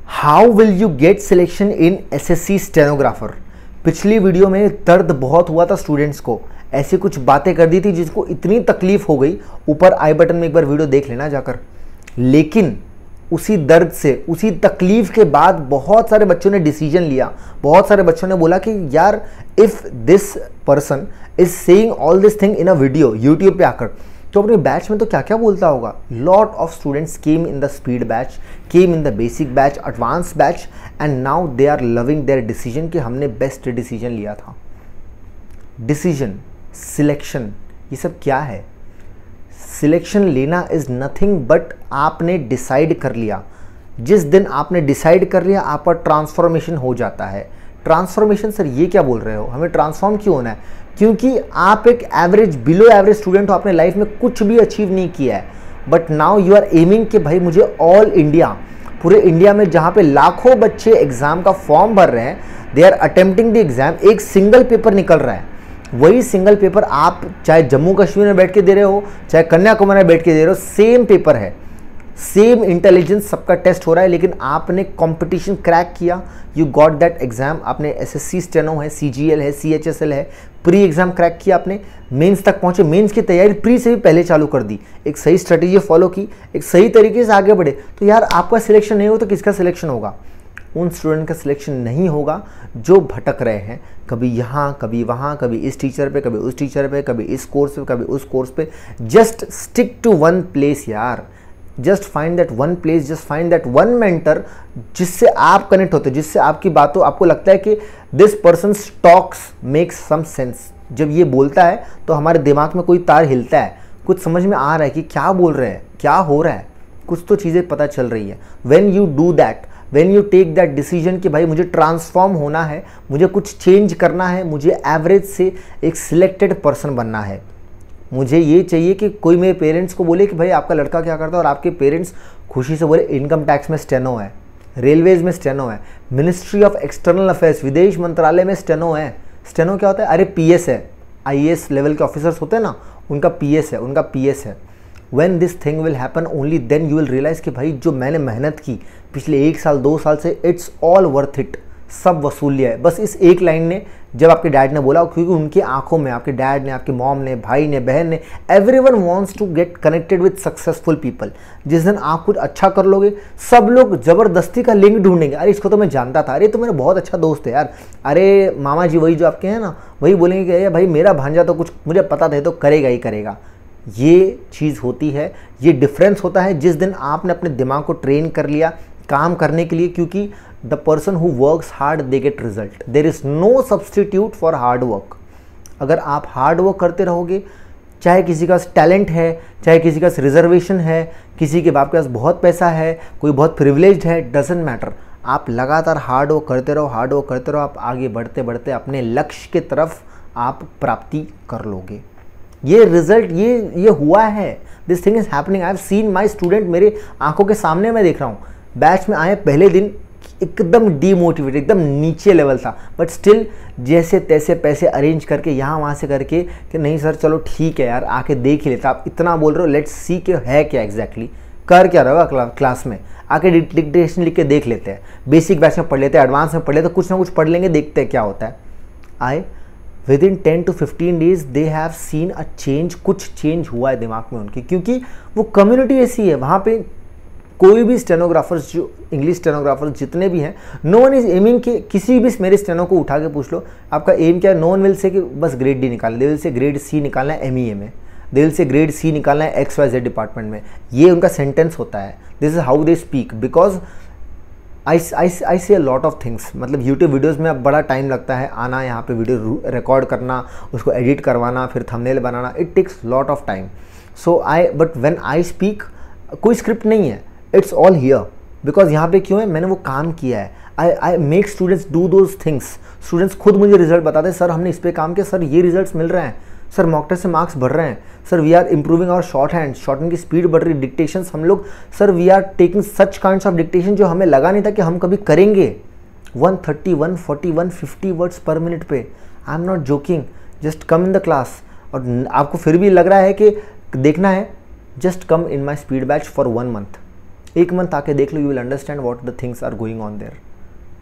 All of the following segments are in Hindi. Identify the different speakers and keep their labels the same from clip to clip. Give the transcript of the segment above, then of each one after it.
Speaker 1: How will you get selection in SSC stenographer. पिछली वीडियो में दर्द बहुत हुआ था स्टूडेंट्स को, ऐसी कुछ बातें कर दी थी जिसको इतनी तकलीफ हो गई। ऊपर आई बटन में एक बार वीडियो देख लेना जाकर। लेकिन उसी दर्द से, उसी तकलीफ के बाद बहुत सारे बच्चों ने डिसीजन लिया। बहुत सारे बच्चों ने बोला कि यार if this person is saying all this thing in a video YouTube पे आकर, तो अपने बैच में तो क्या क्या बोलता होगा। Lot of students came in the speed batch, came in the basic batch, advance batch, and now they are loving their decision कि हमने बेस्ट डिसीजन लिया था। डिसीजन, सिलेक्शन, ये सब क्या है? सिलेक्शन लेना इज नथिंग बट आपने डिसाइड कर लिया। जिस दिन आपने डिसाइड कर लिया आपका ट्रांसफॉर्मेशन हो जाता है। ट्रांसफॉर्मेशन सर ये क्या बोल रहे हो, हमें ट्रांसफॉर्म क्यों होना है? क्योंकि आप एक एवरेज, बिलो एवरेज स्टूडेंट हो, आपने लाइफ में कुछ भी अचीव नहीं किया है, but now you are aiming कि भाई मुझे ऑल इंडिया, पूरे इंडिया में जहाँ पे लाखों बच्चे एग्जाम का फॉर्म भर रहे हैं, they are attempting the exam, एक सिंगल पेपर निकल रहा है। वही सिंगल पेपर आप चाहे जम्मू कश्मीर में बैठ के दे रहे हो, चाहे कन्याकुमारी में बैठ के दे रहे हो, सेम पेपर है, सेम इंटेलिजेंस, सबका टेस्ट हो रहा है। लेकिन आपने कंपटीशन क्रैक किया, यू गॉट दैट एग्जाम। आपने एसएससी स्टेनो है, सीजीएल है, सीएचएसएल है, प्री एग्जाम क्रैक किया, आपने मेंस तक पहुंचे, मेंस की तैयारी प्री से भी पहले चालू कर दी, एक सही स्ट्रेटेजी फॉलो की, एक सही तरीके से आगे बढ़े। तो यार आपका सिलेक्शन नहीं हो तो किसका सिलेक्शन होगा? उन स्टूडेंट का सिलेक्शन नहीं होगा जो भटक रहे हैं, कभी यहाँ कभी वहाँ, कभी इस टीचर पे, कभी उस टीचर पे, कभी इस कोर्स पे, कभी उस कोर्स पे। Just stick to one place यार, just find that one place, just find that one mentor जिससे आप कनेक्ट होते हो, जिससे आपकी बातों, आपको लगता है कि this person talks makes some sense. जब ये बोलता है तो हमारे दिमाग में कोई तार हिलता है, कुछ समझ में आ रहा है कि क्या बोल रहे हैं, क्या हो रहा है, कुछ तो चीज़ें पता चल रही है। When you do that, when you take that decision कि भाई मुझे ट्रांसफॉर्म होना है, मुझे कुछ चेंज करना है, मुझे एवरेज से एक सिलेक्टेड पर्सन बनना है, मुझे ये चाहिए कि कोई मेरे पेरेंट्स को बोले कि भाई आपका लड़का क्या करता है, और आपके पेरेंट्स खुशी से बोले इनकम टैक्स में स्टेनो है, रेलवेज में स्टेनो है, मिनिस्ट्री ऑफ एक्सटर्नल अफेयर्स, विदेश मंत्रालय में स्टेनो है। स्टेनो क्या होता है? अरे पीएस है, आईएएस लेवल के ऑफिसर्स होते हैं ना, उनका पीएस है, उनका पीएस है। When this thing will happen only then you will realise कि भाई जो मैंने मेहनत की पिछले 1 साल 2 साल से, इट्स ऑल वर्थ इट, सब वसूल लिया है। बस इस एक लाइन ने, जब आपके डैड ने बोला, क्योंकि उनकी आंखों में, आपके डैड ने, आपकी मॉम ने, भाई ने, बहन ने, everyone wants to get connected with successful people. जिस दिन आप कुछ अच्छा कर लोगे, सब लोग जबरदस्ती का लिंक ढूंढेंगे। अरे इसको तो मैं जानता था, अरे तो मेरा बहुत अच्छा दोस्त है यार, अरे मामा जी वही जो आपके हैं ना, वही बोलेंगे कि भाई मेरा भांजा तो कुछ मुझे पता था, तो करेगा ही करेगा। ये चीज़ होती है, ये डिफरेंस होता है जिस दिन आपने अपने दिमाग को ट्रेन कर लिया काम करने के लिए। क्योंकि the person who works hard they get result, there is no substitute for hard work. अगर आप हार्ड वर्क करते रहोगे, चाहे किसी का टैलेंट है, चाहे किसी का रिजर्वेशन है, किसी के बाप के पास बहुत पैसा है, कोई बहुत प्रिविलेज्ड है, डजेंट मैटर, आप लगातार हार्ड वर्क करते रहो, हार्ड वर्क करते रहो, आप आगे बढ़ते बढ़ते अपने लक्ष्य के तरफ आप प्राप्ति कर लोगे। ये रिजल्ट, ये हुआ है, this thing is happening. I have seen my student, मेरे आंखों के सामने मैं देख रहा हूँ। बैच में आए पहले दिन एकदम डीमोटिवेटेड, एकदम नीचे लेवल था, बट स्टिल जैसे तैसे पैसे अरेंज करके यहाँ वहाँ से करके कि नहीं सर चलो ठीक है यार आके देख ही लेता, आप इतना बोल रहे हो, लेट्स सी कि है क्या एग्जैक्टली, कर क्या रहा होगा क्लास में, आके डिक्टेशन लिख के देख लेते हैं, बेसिक बैच में पढ़ लेते हैं, एडवांस में पढ़ लेते हैं, कुछ ना कुछ पढ़ लेंगे, देखते हैं क्या होता है। आए within 10 to 15 days they have seen a change, कुछ चेंज हुआ है दिमाग में उनके, क्योंकि वो कम्युनिटी ऐसी है। वहाँ पे कोई भी स्टेनोग्राफर्स, जो इंग्लिश स्टेनोग्राफर्स जितने भी हैं, नो वन इज एमिंग कि किसी भी मेरे स्टेनो को उठा के पूछ लो आपका एम क्या है, नो वन विल से कि बस ग्रेड डी निकालना, they will say grade C निकालना है एमईए में, they will say grade C निकालना है XYZ डिपार्टमेंट में। ये उनका सेंटेंस होता है, this is how they speak, because I see a lot of things. मतलब यूट्यूब वीडियोज़ में अब बड़ा टाइम लगता है आना, यहाँ पे वीडियो रिकॉर्ड करना, उसको एडिट करवाना, फिर थंबनेल बनाना, it takes lot of time. So but when I speak, कोई स्क्रिप्ट नहीं है, इट्स ऑल हियर, बिकॉज यहाँ पे क्यों है, मैंने वो काम किया है। I make students do those things. Students खुद मुझे रिजल्ट बताते हैं, सर हमने इस पर काम किया, सर ये रिजल्ट्स मिल रहे हैं, सर मॉक टेस्ट से मार्क्स बढ़ रहे हैं, sir we are improving our shorthand, shorthand की स्पीड बढ़ रही, डिक्टेशंस हम लोग, sir we are taking such kinds of dictation जो हमें लगा नहीं था कि हम कभी करेंगे। 130, 140, 150 वर्ड्स पर मिनट पे, I am not joking, just come in the class. और आपको फिर भी लग रहा है कि देखना है, just come in my speed batch for 1 month, 1 month आके देख लो, you will understand what the things are going on there.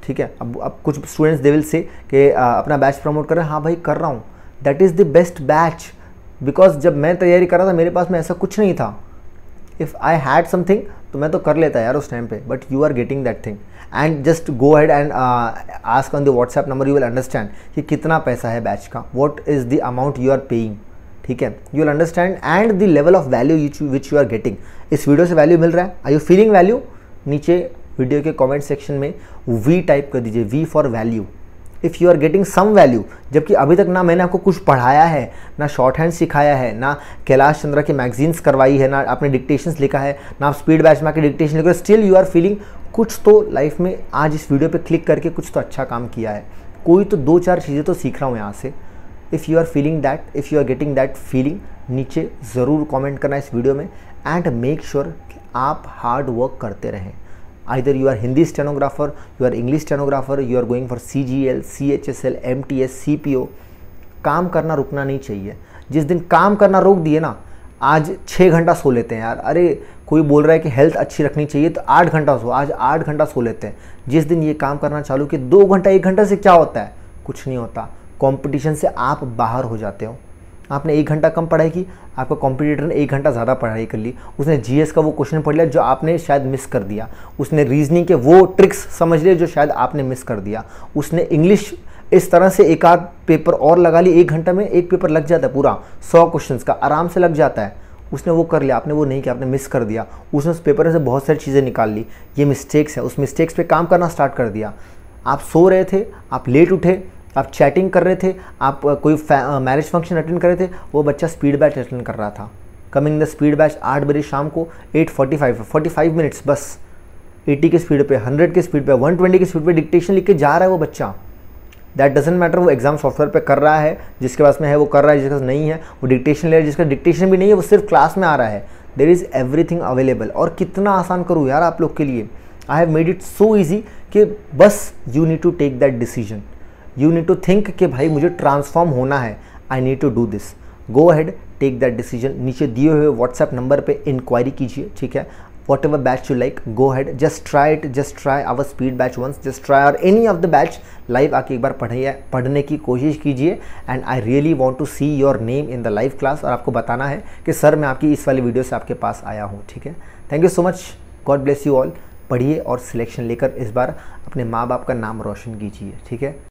Speaker 1: ठीक है, अब कुछ स्टूडेंट्स दे विल से कि अपना बैच प्रमोट कर रहे हैं, हाँ भाई कर रहा हूँ, that is the best batch, because जब मैं तैयारी कर रहा था मेरे पास में ऐसा कुछ नहीं था। इफ़ आई हैड समथिंग तो मैं तो कर लेता यार उस टाइम पे, but you are getting that thing and just go ahead and ask on the WhatsApp number, you will understand कि कितना पैसा है बैच का, what is the amount you are paying. ठीक है, you will understand and the level of value which you are getting. इस वीडियो से वैल्यू मिल रहा है, आर यू फीलिंग वैल्यू? नीचे वीडियो के कमेंट सेक्शन में वी टाइप कर दीजिए, V for value, if you are getting some value. जबकि अभी तक ना मैंने आपको कुछ पढ़ाया है, ना शॉर्ट हैंड सिखाया है, ना कैलाश चंद्रा की मैगजीन्स करवाई है, ना आपने डिक्टेशंस लिखा है, ना आप स्पीड बैच में आके डिक्टेशन लिख रहे हो, स्टिल यू आर फीलिंग कुछ तो लाइफ में आज इस वीडियो पे क्लिक करके कुछ तो अच्छा काम किया है, कोई तो 2-4 चीज़ें तो सीख रहा हूँ यहाँ से। If you are feeling that, if you are getting that feeling, नीचे ज़रूर कॉमेंट करना इस वीडियो में एंड मेक श्योर कि आप हार्ड वर्क करते रहें। Either you are Hindi stenographer, you are English stenographer, you are going for CGL, CHSL, MTS, CPO, काम करना रुकना नहीं चाहिए। जिस दिन काम करना रोक दिए ना, आज 6 घंटा सो लेते हैं यार, अरे कोई बोल रहा है कि हेल्थ अच्छी रखनी चाहिए तो 8 घंटा सो, आज 8 घंटा सो लेते हैं। जिस दिन ये काम करना चालू कि 2 घंटा 1 घंटा से क्या होता है, कुछ नहीं होता। कंपटीशन से आप बाहर हो जाते हो। आपने 1 घंटा कम पढ़ाई की, आपका कॉम्पिटिटर ने 1 घंटा ज़्यादा पढ़ाई कर ली, उसने जीएस का वो क्वेश्चन पढ़ लिया जो आपने शायद मिस कर दिया, उसने रीजनिंग के वो ट्रिक्स समझ लिए जो शायद आपने मिस कर दिया, उसने इंग्लिश इस तरह से एक आध पेपर और लगा ली। 1 घंटा में एक पेपर लग जाता है पूरा 100 क्वेश्चन का, आराम से लग जाता है। उसने वो कर लिया, आपने वो नहीं किया, आपने मिस कर दिया। उसने उस पेपर से बहुत सारी चीज़ें निकाल ली, ये मिस्टेक्स है, उस मिस्टेक्स पे काम करना स्टार्ट कर दिया। आप सो रहे थे, आप लेट उठे, आप चैटिंग कर रहे थे, आप कोई मैरिज फंक्शन अटेंड कर रहे थे, वो बच्चा स्पीड बैच अटेंड कर रहा था। कमिंग द स्पीड बैच 8 बजे शाम को 8:45 मिनट्स बस 80 की स्पीड पे, 100 की स्पीड पे, 120 की स्पीड पे डिक्टेशन लिख के जा रहा है वो बच्चा। दैट डजेंट मैटर वो एग्जाम सॉफ्टवेयर पे कर रहा है, जिसके पास में है वो कर रहा है, जिसके पास नहीं है वो डिक्टेशन ले रहा है, जिसका डिक्टेशन भी नहीं है वो सिर्फ क्लास में आ रहा है। There is everything available. और कितना आसान करूँ यार आप लोग के लिए, I have made it so easy कि बस you need to take that decision, you need to think कि भाई मुझे ट्रांसफॉर्म होना है, I need to do this, go ahead take that decision. नीचे दिए हुए व्हाट्सएप नंबर पे इंक्वायरी कीजिए। ठीक है, whatever batch you like, go ahead, just try it, just try our speed batch once, just try और any of the batch live आके एक बार पढ़ने की कोशिश कीजिए। And I really want to see your name in the live class, और आपको बताना है कि सर मैं आपकी इस वाली वीडियो से आपके पास आया हूँ। ठीक है, thank you so much, God bless you all. पढ़िए और सिलेक्शन लेकर इस बार अपने माँ बाप का नाम रोशन कीजिए। ठीक है।